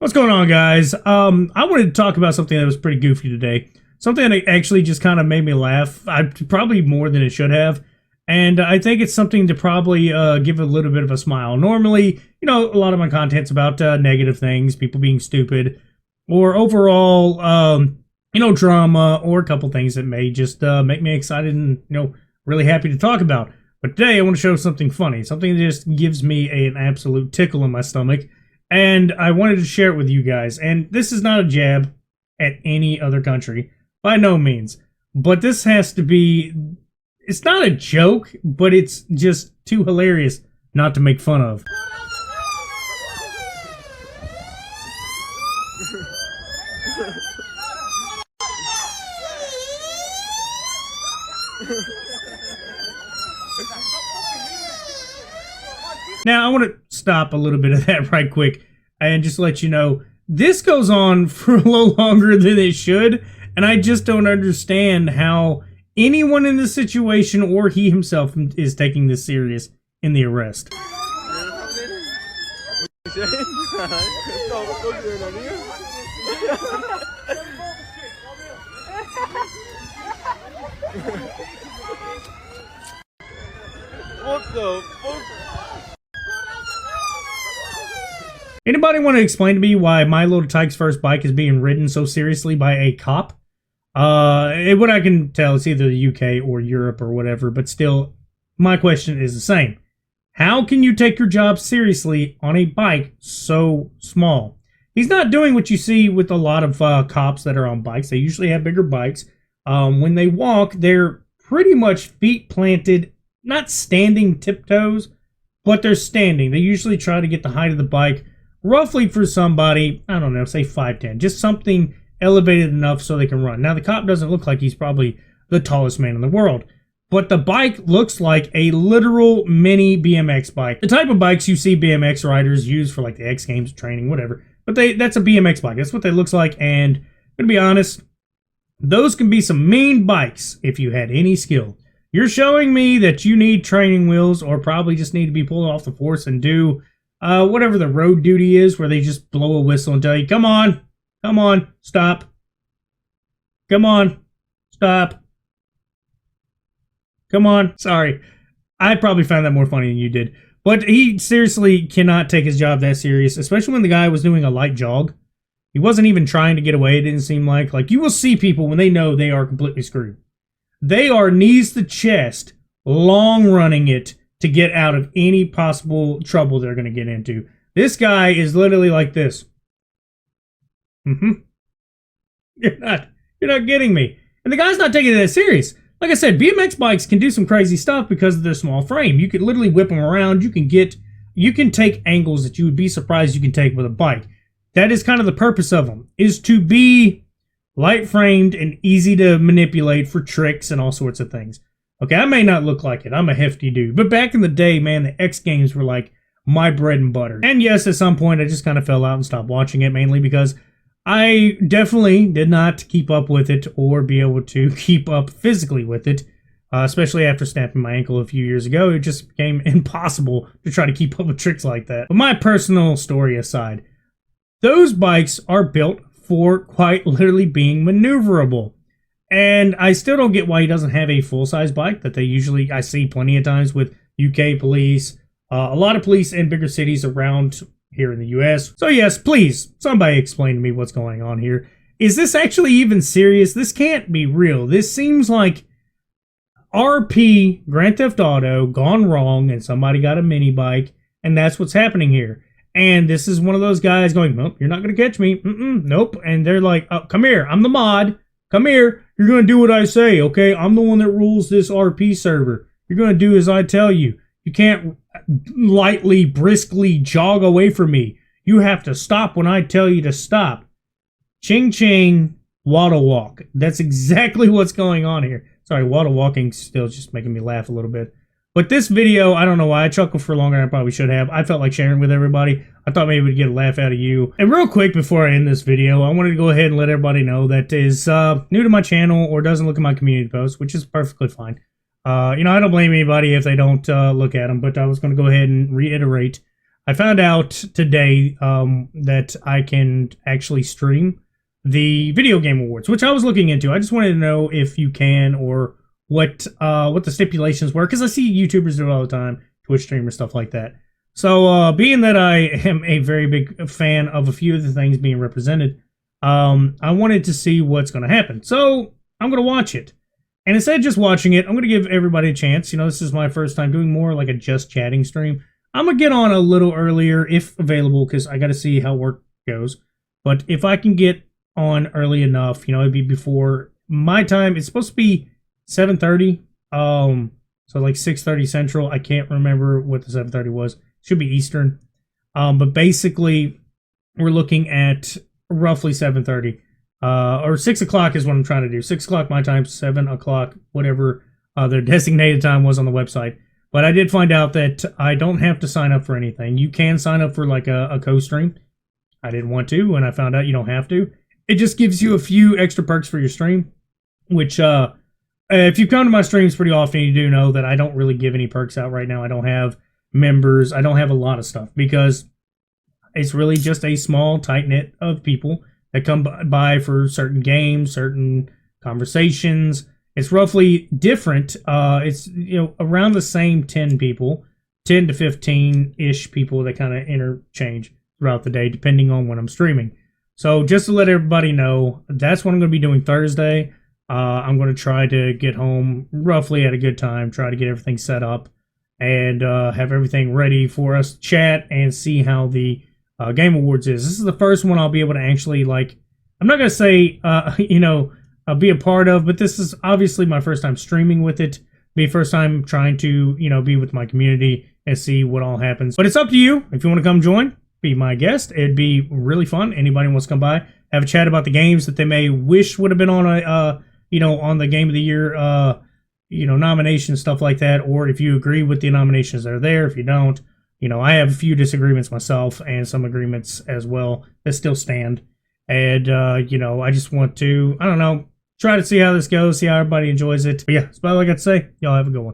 What's going on, guys? I wanted to talk about something that was pretty goofy today. Something that actually just kind of made me laugh. Probably more than it should have. And I think it's something to probably give a little bit of a smile. Normally, you know, a lot of my content's about negative things, people being stupid, or overall, you know, drama, or a couple things that may just make me excited and, you know, really happy to talk about. But today I want to show something funny, something that just gives me an absolute tickle in my stomach. And I wanted to share it with you guys. And this is not a jab at any other country, by no means. But this has to be, it's not a joke, but it's just too hilarious not to make fun of. Now, I want to stop a little bit of that right quick and just let you know, this goes on for a little longer than it should, and I just don't understand how anyone in this situation or he himself is taking this serious in the arrest. What the fuck? Anybody want to explain to me why My Little Tyke's first bike is being ridden so seriously by a cop? What I can tell, it's either the UK or Europe or whatever, but still, my question is the same. How can you take your job seriously on a bike so small? He's not doing what you see with a lot of cops that are on bikes. They usually have bigger bikes. When they walk, they're pretty much feet planted, not standing tiptoes, but they're standing. They usually try to get the height of the bike roughly for somebody, I don't know, say 5'10", just something elevated enough so they can run. Now, the cop doesn't look like he's probably the tallest man in the world, but the bike looks like a literal mini BMX bike. The type of bikes you see BMX riders use for like the X Games training, whatever, but that's a BMX bike. That's what they looks like, and I'm gonna be honest, those can be some mean bikes if you had any skill. You're showing me that you need training wheels, or probably just need to be pulled off the force and do whatever the road duty is, where they just blow a whistle and tell you, come on, stop. Come on, stop. Come on. Sorry. I probably found that more funny than you did. But he seriously cannot take his job that serious, especially when the guy was doing a light jog. He wasn't even trying to get away, it didn't seem like. Like, you will see people when they know they are completely screwed. They are knees to chest, long running it to get out of any possible trouble they're going to get into. This guy is literally like this. You're not getting me. And the guy's not taking it that serious. Like I said, BMX bikes can do some crazy stuff because of their small frame. You can literally whip them around. You can take angles that you would be surprised you can take with a bike. That is kind of the purpose of them, is to be light framed and easy to manipulate for tricks and all sorts of things. Okay, I may not look like it. I'm a hefty dude. But back in the day, man, the X Games were like my bread and butter. And yes, at some point, I just kind of fell out and stopped watching it, mainly because I definitely did not keep up with it or be able to keep up physically with it, especially after snapping my ankle a few years ago. It just became impossible to try to keep up with tricks like that. But my personal story aside, those bikes are built for quite literally being maneuverable. And I still don't get why he doesn't have a full-size bike that I see plenty of times with UK police, a lot of police in bigger cities around here in the US. So yes, please, somebody explain to me what's going on here. Is this actually even serious? This can't be real. This seems like RP, Grand Theft Auto, gone wrong, and somebody got a mini bike, and that's what's happening here. And this is one of those guys going, nope, you're not going to catch me. Nope. And they're like, oh, come here, I'm the mod. Come here, you're going to do what I say, okay? I'm the one that rules this RP server. You're going to do as I tell you. You can't lightly, briskly jog away from me. You have to stop when I tell you to stop. Ching ching, waddle walk. That's exactly what's going on here. Sorry, waddle walking still just making me laugh a little bit. But this video, I don't know why, I chuckled for longer than I probably should have. I felt like sharing with everybody. I thought maybe we'd get a laugh out of you. And real quick before I end this video, I wanted to go ahead and let everybody know that is new to my channel or doesn't look at my community posts, which is perfectly fine. You know, I don't blame anybody if they don't look at them, but I was going to go ahead and reiterate I found out today that I can actually stream the Video Game Awards, which I was looking into. I just wanted to know if you can, or what the stipulations were, because I see YouTubers do it all the time, Twitch streamers, stuff like that. So being that I am a very big fan of a few of the things being represented, I wanted to see what's going to happen. So I'm going to watch it. And instead of just watching it, I'm going to give everybody a chance. You know, this is my first time doing more like a just chatting stream. I'm going to get on a little earlier if available, because I got to see how work goes. But if I can get on early enough, you know, it'd be before my time. It's supposed to be 7:30. So like 6:30 Central. I can't remember what the 7:30 was. Should be Eastern. But basically, we're looking at roughly 7:30. Or 6 o'clock is what I'm trying to do. 6 o'clock my time, 7 o'clock, whatever their designated time was on the website. But I did find out that I don't have to sign up for anything. You can sign up for like a co-stream. I didn't want to, and I found out you don't have to. It just gives you a few extra perks for your stream, which if you come to my streams pretty often, you do know that I don't really give any perks out right now. I don't have members. I don't have a lot of stuff, because it's really just a small, tight-knit of people that come by for certain games, certain conversations. It's roughly different. It's, you know, around the same 10 people, 10 to 15-ish people that kind of interchange throughout the day, depending on when I'm streaming. So just to let everybody know, that's what I'm going to be doing Thursday. I'm going to try to get home roughly at a good time, try to get everything set up, and have everything ready for us to chat and see how the Game Awards is. This is the first one I'll be able to actually, like, I'm not going to say, you know, be a part of, but this is obviously my first time streaming with it. Be first time trying to, you know, be with my community and see what all happens. But it's up to you. If you want to come join, be my guest. It'd be really fun. Anybody wants to come by, have a chat about the games that they may wish would have been on a, you know, on the Game of the Year, you know, nominations, stuff like that. Or if you agree with the nominations that are there, if you don't, you know, I have a few disagreements myself and some agreements as well that still stand. And, you know, I just want to, I don't know, try to see how this goes, see how everybody enjoys it. But yeah, that's about all I got to say. Y'all have a good one.